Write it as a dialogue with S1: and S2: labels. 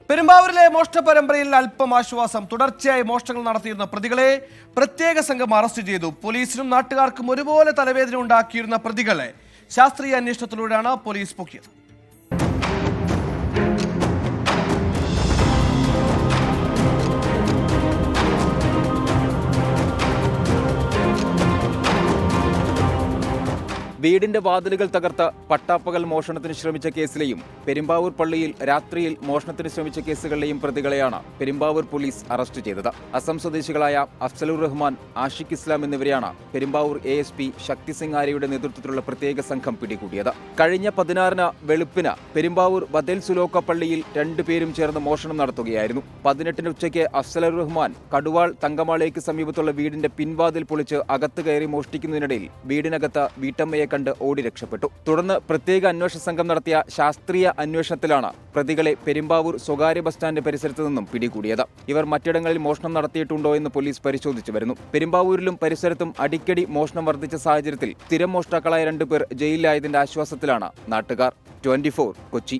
S1: പെരുമ്പാവൂരിലെ മോഷണ പരമ്പരയിൽ അല്പം ആശ്വാസം. തുടർച്ചയായി മോഷണങ്ങൾ നടത്തിയിരുന്ന പ്രതികളെ പ്രത്യേക സംഘം അറസ്റ്റ് ചെയ്തു. പോലീസിനും നാട്ടുകാർക്കും ഒരുപോലെ തലവേദന ഉണ്ടാക്കിയിരുന്ന പ്രതികളെ ശാസ്ത്രീയ അന്വേഷണത്തിലൂടെയാണ് പോലീസ് പൊക്കിയത്.
S2: വീടിന്റെ വാതിലുകൾ തകർത്ത് പട്ടാപ്പകൽ മോഷണത്തിന് ശ്രമിച്ച കേസിലെയും പെരുമ്പാവൂർ പള്ളിയിൽ രാത്രിയിൽ മോഷണത്തിന് ശ്രമിച്ച കേസുകളിലെയും പ്രതികളെയാണ് പെരുമ്പാവൂർ പോലീസ് അറസ്റ്റ് ചെയ്തത്. അസം സ്വദേശികളായ അഫ്സലുർ റഹ്മാൻ, ആഷിഖ് ഇസ്ലാം എന്നിവരെയാണ് പെരുമ്പാവൂർ ASP ശക്തി സിംഗ് ആര്യയുടെ നേതൃത്വത്തിലുള്ള പ്രത്യേക സംഘം പിടികൂടിയത്. കഴിഞ്ഞ 16-ന് വെളുപ്പിന് പെരുമ്പാവൂർ ബദേൽ സുലോക്ക പള്ളിയിൽ 2 പേരും ചേർന്ന് മോഷണം നടത്തുകയായിരുന്നു. 18-ന് ഉച്ചയ്ക്ക് അഫ്സലുർ റഹ്മാൻ കടുവാൾ തങ്കമാളയ്ക്ക് സമീപത്തുള്ള വീടിന്റെ പിൻവാതിൽ പൊളിച്ച് അകത്ത് കയറി മോഷ്ടിക്കുന്നതിനിടയിൽ വീടിനകത്ത് വീട്ടമ്മയെ കണ്ട് ഓടി രക്ഷപ്പെട്ടു. തുടർന്ന് പ്രത്യേക അന്വേഷണ സംഘം നടത്തിയ ശാസ്ത്രീയ അന്വേഷണത്തിലാണ് പ്രതികളെ പെരുമ്പാവൂർ സ്വകാര്യ ബസ് സ്റ്റാൻഡ് പരിസരത്ത് നിന്നും പിടികൂടിയത്. ഇവർ മറ്റിടങ്ങളിൽ മോഷണം നടത്തിയിട്ടുണ്ടോ എന്ന് പോലീസ് പരിശോധിച്ചു വരുന്നു. പെരുമ്പാവൂരിലും പരിസരത്തും അടിക്കടി മോഷണം വർദ്ധിച്ച സാഹചര്യത്തിൽ സ്ഥിരം മോഷ്ടാക്കളായ 2 പേർ ജയിലിലായതിന്റെ ആശ്വാസത്തിലാണ് നാട്ടുകാർ. 24 കൊച്ചി.